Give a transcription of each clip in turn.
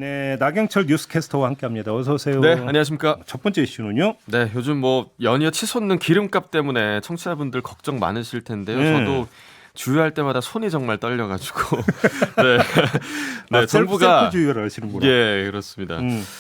네, 나경철 뉴스캐스터와 함께합니다. 어서 오세요. 네, 안녕하십니까. 첫 번째 이슈는요. 네, 요즘 뭐 연이어 치솟는 기름값 때문에 청취자분들 걱정 많으실 텐데요. 저도 주유할 때마다 손이 정말 떨려가지고 네, 정부가 셀프 주유를 하시는구나. 예, 그렇습니다.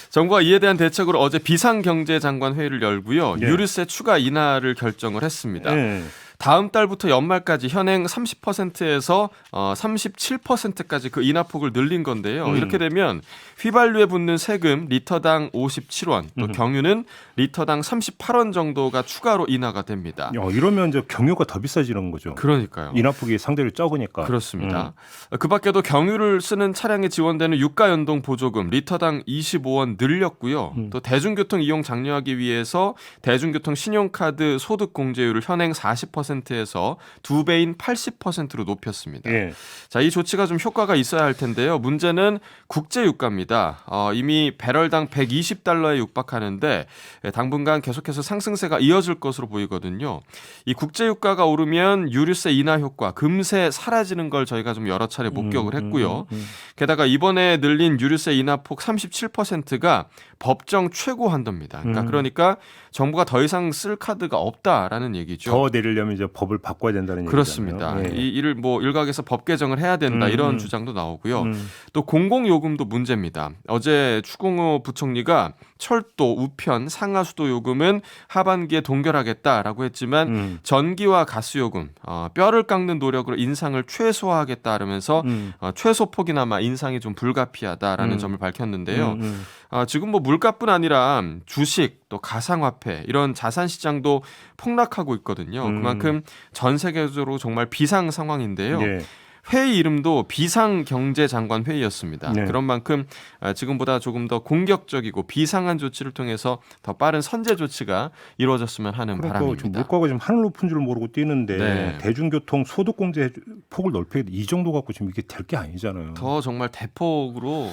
정부가 이에 대한 대책으로 어제 비상경제장관 회의를 열고요. 예. 유류세 추가 인하를 결정을 했습니다. 네. 다음 달부터 연말까지 현행 30%에서 37%까지 그 인하폭을 늘린 건데요. 이렇게 되면 휘발유에 붙는 세금 리터당 57원, 또 경유는 리터당 38원 정도가 추가로 인하가 됩니다. 이러면 이제 경유가 더 비싸지는 거죠. 그러니까요. 인하폭이 상대로 적으니까. 그렇습니다. 그 밖에도 경유를 쓰는 차량에 지원되는 유가 연동 보조금 리터당 25원 늘렸고요. 또 대중교통 이용 장려하기 위해서 대중교통 신용카드 소득 공제율을 현행 40%에서 2배인 80%로 높였습니다. 예. 자, 이 조치가 좀 효과가 있어야 할 텐데요. 문제는 국제 유가입니다. 이미 배럴당 120달러에 육박하는데 당분간 계속해서 상승세가 이어질 것으로 보이거든요. 이 국제 유가가 오르면 유류세 인하 효과, 금세 사라지는 걸 저희가 좀 여러 차례 목격을 했고요. 게다가 이번에 늘린 유류세 인하폭 37%가 법정 최고 한도입니다. 그러니까 정부가 더 이상 쓸 카드가 없다라는 얘기죠. 더 내리려면 이제 법을 바꿔야 된다는 얘기잖아요. 그렇습니다. 예. 이를 뭐 일각에서 법 개정을 해야 된다 이런 주장도 나오고요. 또 공공요금도 문제입니다. 어제 추공호 부총리가 철도, 우편, 상하수도 요금은 하반기에 동결하겠다라고 했지만 전기와 가스요금 뼈를 깎는 노력으로 인상을 최소화하겠다라면서 최소폭이나마 인상이 좀 불가피하다라는 점을 밝혔는데요. 지금 뭐 물가뿐 아니라 주식 또 가상화폐 이런 자산 시장도 폭락하고 있거든요. 그만큼 전 세계적으로 정말 비상 상황인데요. 예. 회의 이름도 비상경제장관 회의였습니다. 네. 그런 만큼 지금보다 조금 더 공격적이고 비상한 조치를 통해서 더 빠른 선제 조치가 이루어졌으면 하는 그러니까 바람입니다. 지금 물가가 지금 하늘 높은 줄 모르고 뛰는데 네. 대중교통 소득공제 폭을 넓혀 이 정도 갖고 지금 이게 될 게 아니잖아요. 더 정말 대폭으로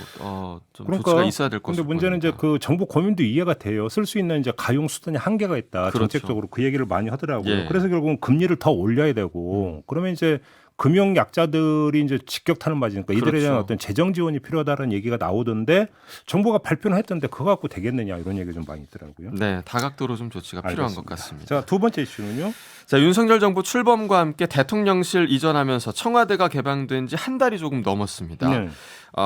좀 그러니까 조치가 있어야 될 것으로 근데 문제는 이제 보입니다. 그 정부 고민도 이해가 돼요. 쓸 수 있는 이제 가용 수단이 한계가 있다. 그렇죠. 정책적으로 그 얘기를 많이 하더라고요. 예. 그래서 결국은 금리를 더 올려야 되고 그러면 이제 금융 약자들이 이제 직격탄을 맞으니까 이들에 대한 그렇죠. 어떤 재정 지원이 필요하다는 얘기가 나오던데 정부가 발표는 했던데 그거 갖고 되겠느냐 이런 얘기가 좀 많이 있더라고요. 네, 다각도로 좀 조치가 필요한 것 알겠습니다. 같습니다. 자, 두 번째 이슈는요. 자, 윤석열 정부 출범과 함께 대통령실 이전하면서 청와대가 개방된 지 한 달이 조금 넘었습니다. 네.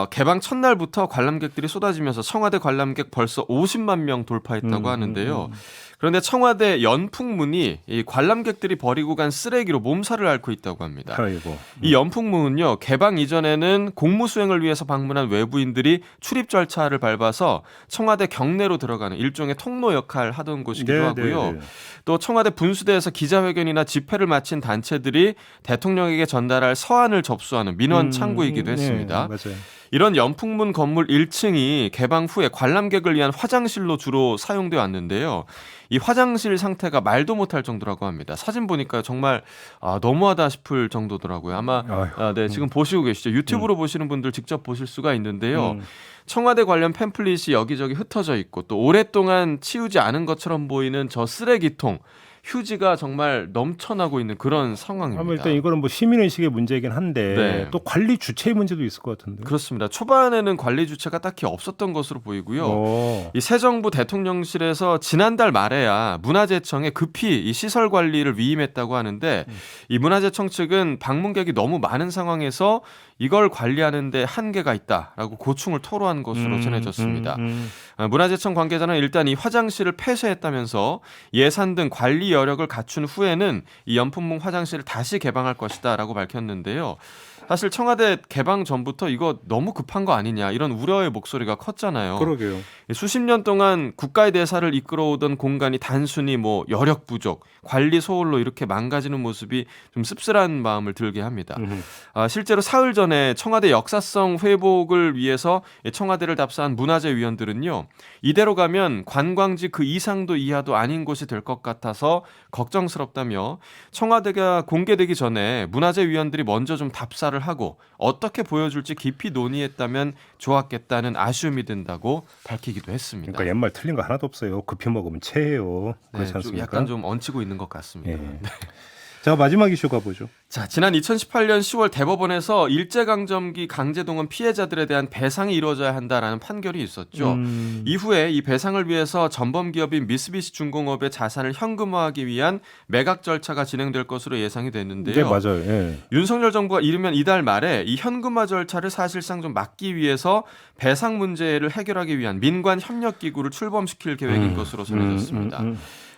개방 첫날부터 관람객들이 쏟아지면서 청와대 관람객 벌써 50만 명 돌파했다고 하는데요. 그런데 청와대 연풍문이 이 관람객들이 버리고 간 쓰레기로 몸살을 앓고 있다고 합니다. 아이고. 이 연풍문은요, 개방 이전에는 공무 수행을 위해서 방문한 외부인들이 출입 절차를 밟아서 청와대 경내로 들어가는 일종의 통로 역할 하던 곳이기도 하고요. 또 청와대 분수대에서 기자회견이나 집회를 마친 단체들이 대통령에게 전달할 서한을 접수하는 민원 창구이기도 했습니다. 맞아요. 이런 연풍문 건물 1층이 개방 후에 관람객을 위한 화장실로 주로 사용돼 왔는데요. 이 화장실 상태가 말도 못할 정도라고 합니다. 사진 보니까 정말 너무하다 싶을 정도더라고요. 아마 네, 지금 보시고 계시죠. 유튜브로 보시는 분들 직접 보실 수가 있는데요. 청와대 관련 팸플릿이 여기저기 흩어져 있고 또 오랫동안 치우지 않은 것처럼 보이는 저 쓰레기통, 휴지가 정말 넘쳐나고 있는 그런 상황입니다. 아마 일단 이거는 뭐 시민의식의 문제이긴 한데 네. 또 관리 주체의 문제도 있을 것 같은데. 그렇습니다. 초반에는 관리 주체가 딱히 없었던 것으로 보이고요. 이 새 정부 대통령실에서 지난달 말에야 문화재청에 급히 이 시설 관리를 위임했다고 하는데 이 문화재청 측은 방문객이 너무 많은 상황에서 이걸 관리하는데 한계가 있다라고 고충을 토로한 것으로 전해졌습니다. 문화재청 관계자는 일단 이 화장실을 폐쇄했다면서 예산 등 관리 여력을 갖춘 후에는 이 연풍문 화장실을 다시 개방할 것이다라고 밝혔는데요. 사실 청와대 개방 전부터 이거 너무 급한 거 아니냐 이런 우려의 목소리가 컸잖아요. 그러게요. 수십 년 동안 국가의 대사를 이끌어오던 공간이 단순히 뭐 여력 부족, 관리 소홀로 이렇게 망가지는 모습이 좀 씁쓸한 마음을 들게 합니다. 실제로 사흘 전에 청와대 역사성 회복을 위해서 청와대를 답사한 문화재위원들은요. 이대로 가면 관광지 그 이상도 이하도 아닌 곳이 될 것 같아서 걱정스럽다며 청와대가 공개되기 전에 문화재위원들이 먼저 좀 답사를 하고 어떻게 보여줄지 깊이 논의했다면 좋았겠다는 아쉬움이 든다고 밝히기도 했습니다. 그러니까 옛말 틀린 거 하나도 없어요. 급히 먹으면 체해요. 그렇지 좀 않습니까? 약간 좀 얹히고 있는 것 같습니다. 예. 네. 자, 마지막 이슈 가보죠. 자, 지난 2018년 10월 대법원에서 일제강점기 강제동원 피해자들에 대한 배상이 이루어져야 한다라는 판결이 있었죠. 이후에 이 배상을 위해서 전범기업인 미쓰비시중공업의 자산을 현금화하기 위한 매각 절차가 진행될 것으로 예상이 됐는데요. 네, 맞아요. 예. 윤석열 정부가 이르면 이달 말에 이 현금화 절차를 사실상 좀 막기 위해서 배상 문제를 해결하기 위한 민관협력기구를 출범시킬 계획인 것으로 전해졌습니다.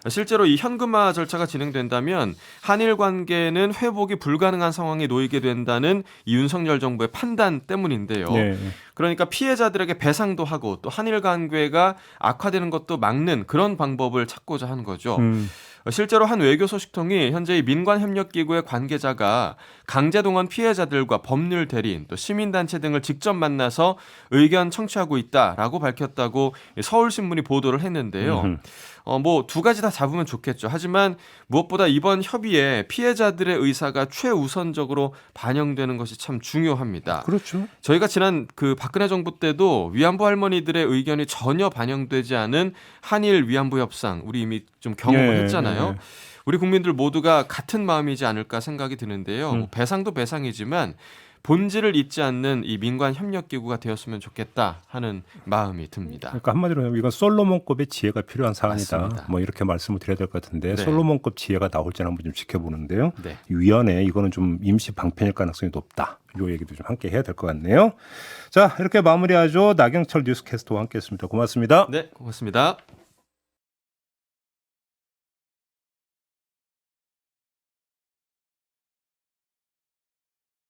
실제로 이 현금화 절차가 진행된다면 한일 관계는 회복이 불가능한 상황에 놓이게 된다는 이 윤석열 정부의 판단 때문인데요. 네. 그러니까 피해자들에게 배상도 하고 또 한일 관계가 악화되는 것도 막는 그런 방법을 찾고자 하는 거죠. 실제로 한 외교 소식통이 현재 이 민관협력기구의 관계자가 강제동원 피해자들과 법률 대리인 또 시민단체 등을 직접 만나서 의견 청취하고 있다라고 밝혔다고 서울신문이 보도를 했는데요. 뭐 두 가지 다 잡으면 좋겠죠. 하지만 무엇보다 이번 협의에 피해자들의 의사가 최우선적으로 반영되는 것이 참 중요합니다. 그렇죠. 저희가 지난 그 박근혜 정부 때도 위안부 할머니들의 의견이 전혀 반영되지 않은 한일 위안부 협상 우리 이미 좀 경험을 했잖아요. 우리 국민들 모두가 같은 마음이지 않을까 생각이 드는데요. 뭐 배상도 배상이지만 본질을 잊지 않는 이 민관 협력 기구가 되었으면 좋겠다 하는 마음이 듭니다. 그러니까 한마디로 하면 이건 솔로몬급의 지혜가 필요한 사안이다. 맞습니다. 뭐 이렇게 말씀을 드려야 될 것 같은데 네. 솔로몬급 지혜가 나올지는 한번 좀 지켜보는데요. 네. 위헌에 이거는 좀 임시 방편일 가능성이 높다. 이 얘기도 좀 함께 해야 될 것 같네요. 자, 이렇게 마무리하죠. 나경철 뉴스캐스터와 함께했습니다. 고맙습니다. 네, 고맙습니다.